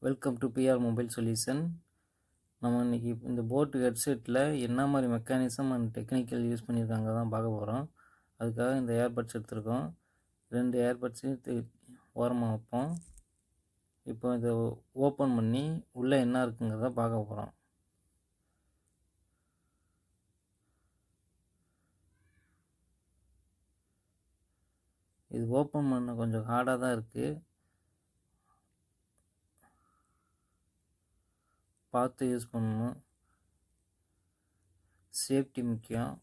Welcome to PR mobile solution. நம்ம இன்றைக்கி இந்த போட் ஹெட்செட்டில் என்ன மாதிரி மெக்கானிசம் அண்ட் டெக்னிக்கல் யூஸ் பண்ணியிருக்காங்க தான் பார்க்க போகிறோம். அதுக்காக இந்த ஏர்பட்ஸ் எடுத்திருக்கோம். 2 ஏர்பட்ஸையும் ஓரமாக வைப்போம். இப்போ இதை ஓப்பன் பண்ணி உள்ளே என்ன இருக்குங்கிறத பார்க்க போகிறோம். இது ஓப்பன் பண்ண கொஞ்சம் ஹார்டாக தான் இருக்குது. பார்த்து யூஸ் பண்ணணும். சேஃப்டி முக்கியம்.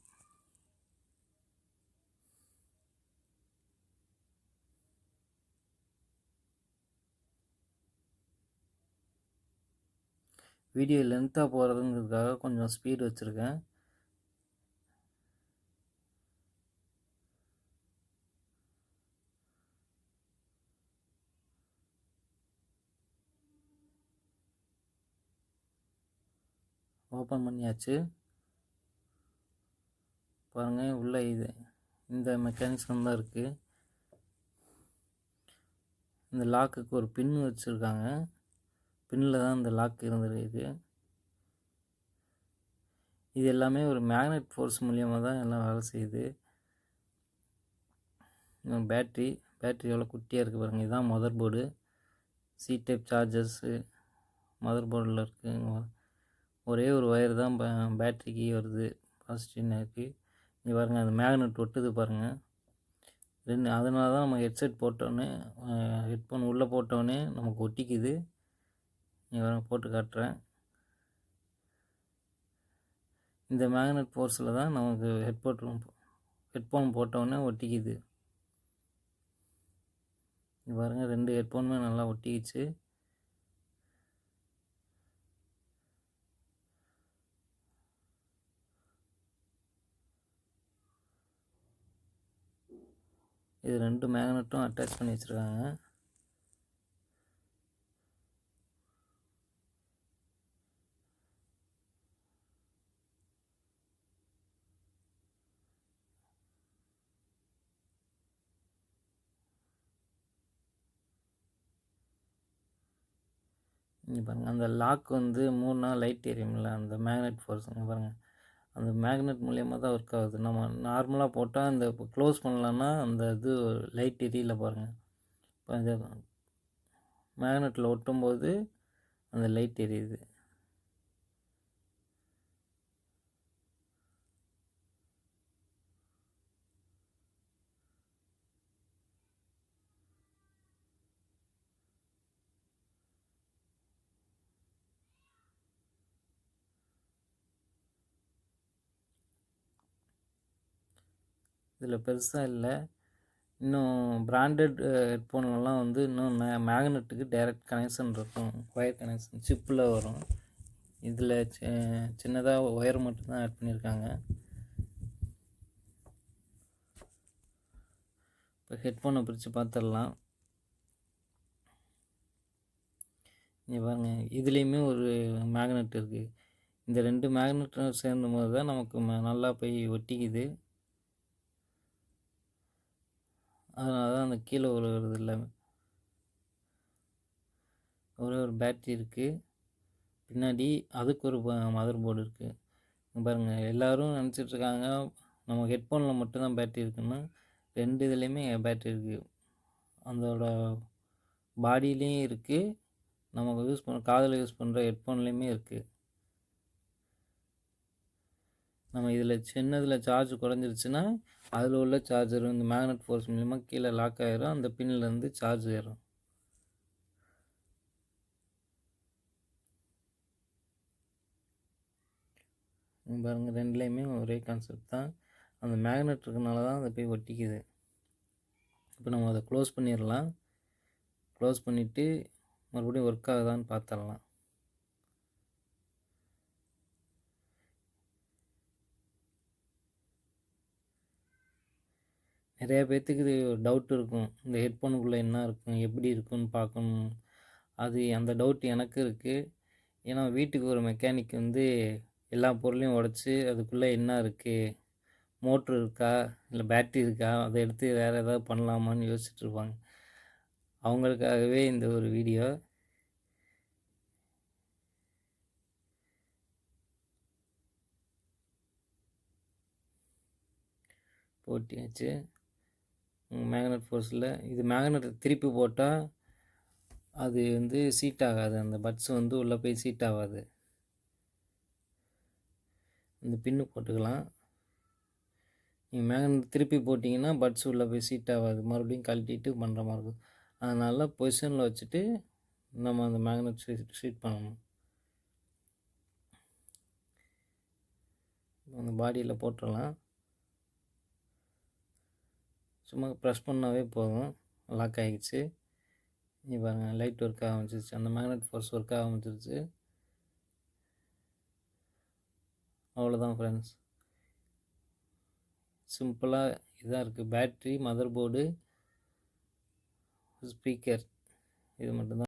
வீடியோ லென்த்தாக போகிறதுங்கிறதுக்காக கொஞ்சம் ஸ்பீடு வச்சுருக்கேன். ஓப்பன் பண்ணியாச்சு. பாருங்கள், உள்ளே இந்த மெக்கானிசம் தான் இருக்குது. இந்த லாக்குக்கு ஒரு பின் வச்சுருக்காங்க. பின்னில் தான் இந்த லாக் இருந்துருக்கு. இது எல்லாமே ஒரு மேக்னெட் ஃபோர்ஸ் மூலியமாக தான் எல்லாம் வேலை செய்யுது. பேட்ரி எவ்வளோ குட்டியாக இருக்குது பாருங்கள். இதுதான் mother board. C type chargers mother போர்டில் இருக்குது. ஒரே ஒரு ஒயர் தான் பேட்ரிக்கு வருது, பாசிட்டிவ் இருக்குது. இங்கே பாருங்கள், அந்த மேக்னெட் ஒட்டுது பாருங்கள். அதனால தான் நம்ம ஹெட்செட் போட்டோன்னே, ஹெட்ஃபோன் உள்ளே போட்டோடனே நமக்கு ஒட்டிக்குது. இங்கே போட்டு காட்டுறேன். இந்த மேக்னெட் ஃபோர்ஸில் தான் நமக்கு ஹெட்ஃபோன் போட்டோடனே ஒட்டிக்குது. பாருங்கள், 2 ஹெட்ஃபோனுமே நல்லா ஒட்டிக்கிச்சு. இது 2 மேக்னெட்டும் அட்டாச் பண்ணி வச்சுருக்காங்க. இங்கே பாருங்கள், அந்த லாக் வந்து 3 நாள் லைட் எரியும்ல, அந்த மேக்னெட் ஃபோர்ஸுங்க பாருங்கள். அந்த மேக்னெட் மூலியமாக தான் ஒர்க் ஆகுது. நம்ம நார்மலாக போட்டால் இந்த க்ளோஸ் பண்ணலான்னா அந்த இது லைட் எரியல பாருங்கள். இப்போ இந்த மேக்னெட்டில் ஒட்டும்போது அந்த லைட் எரியுது. இதில் பெருசாக இல்லை. இன்னும் பிராண்டட் ஹெட்ஃபோன்லலாம் வந்து இன்னும் மேக்னெட்டுக்கு டைரக்ட் கனெக்ஷன் இருக்கும். ஒயர் கனெக்ஷன் சிப்பில் வரும். இதில் சின்னதாக ஒயர் மட்டும்தான் ஆட் பண்ணியிருக்காங்க. இப்போ ஹெட்ஃபோனை பிரித்து பார்த்துடலாம். இங்கே பாருங்கள், இதுலேயுமே ஒரு மேக்னெட் இருக்குது. இந்த 2 மேக்னெட்டும் சேர்ந்தும் போது தான் நமக்கு நல்லா போய் ஒட்டிக்குது. அதனால தான் அந்த கீழே விழுகிறது இல்லை. ஒரு பேட்ரி இருக்குது பின்னாடி. அதுக்கு ஒரு மதர் போர்டு இருக்குது. பாருங்கள், எல்லோரும் நினச்சிட்ருக்காங்க நம்ம ஹெட்ஃபோனில் மட்டும்தான் பேட்ரி இருக்குன்னா, 2 இதுலேயுமே பேட்ரி இருக்குது. அதோட பாடியிலையும் இருக்குது, நம்ம காதில் யூஸ் பண்ணுற ஹெட்ஃபோன்லேயுமே இருக்குது. நம்ம இதில் சின்னதில் சார்ஜ் குறைஞ்சிருச்சுன்னா அதில் உள்ள சார்ஜர் இந்த மேக்னெட் ஃபோர்ஸ் மூலிமா கீழே லாக் ஆகிரும். அந்த பின்னிலேருந்து சார்ஜ் ஏறும். பாருங்கள், 2லேயுமே ஒரே கான்செப்ட் தான். அந்த மேக்னெட் இருக்கனால தான் அதை போய் ஒட்டிக்குது. இப்போ நம்ம அதை க்ளோஸ் பண்ணிடலாம். க்ளோஸ் பண்ணிவிட்டு மறுபடியும் ஒர்க் ஆகுதான்னு பார்த்துடலாம். நிறையா பேர்த்துக்கு இது டவுட் இருக்கும், இந்த ஹெட்ஃபோனுக்குள்ளே என்ன இருக்கும், எப்படி இருக்குன்னு பார்க்கணும். அந்த டவுட் எனக்கு இருக்குது. ஏன்னா வீட்டுக்கு ஒரு மெக்கானிக் வந்து எல்லா பொருளையும் உடச்சி அதுக்குள்ளே என்ன இருக்குது, மோட்ரு இருக்கா இல்லை பேட்ரி இருக்கா, அதை எடுத்து வேறு ஏதாவது பண்ணலாமான்னு யோசிச்சுட்ருப்பாங்க. அவங்களுக்காகவே இந்த ஒரு வீடியோ. ஓட்டியாச்சு. மேக்னெட் ஃபோர்ஸில் இது மேக்னெட் திருப்பி போட்டால் அது வந்து சீட் ஆகாது, அந்த பட்ஸ் வந்து உள்ளே போய் சீட் ஆகாது. இந்த பின்னு போட்டுக்கலாம். நீங்கள் மேக்னெட் திருப்பி போட்டிங்கன்னா பட்ஸ் உள்ளே போய் சீட் ஆகாது, மறுபடியும் கழட்டிட்டு பண்ணுற மாதிரி இருக்கும். அதனால் பொசிஷனில் வச்சுட்டு நம்ம அந்த மேக்னெட் ஷீட் பண்ணணும். அந்த பாடியில் போட்டுடலாம். சும்மா ப்ரெஸ் பண்ணாவே போதும், லாக் ஆகிடுச்சு. நீ பாருங்கள், லைட் ஒர்க் ஆக ஆரம்பிச்சிருச்சு, அந்த மேக்னெட் ஃபோர்ஸ் ஒர்க் ஆக ஆரம்பிச்சிருச்சு. அவ்வளோதான் ஃப்ரெண்ட்ஸ், சிம்பிளாக இதாக இருக்குது. பேட்ரி, மதர் போர்டு, ஸ்பீக்கர், இது மட்டும்தான்.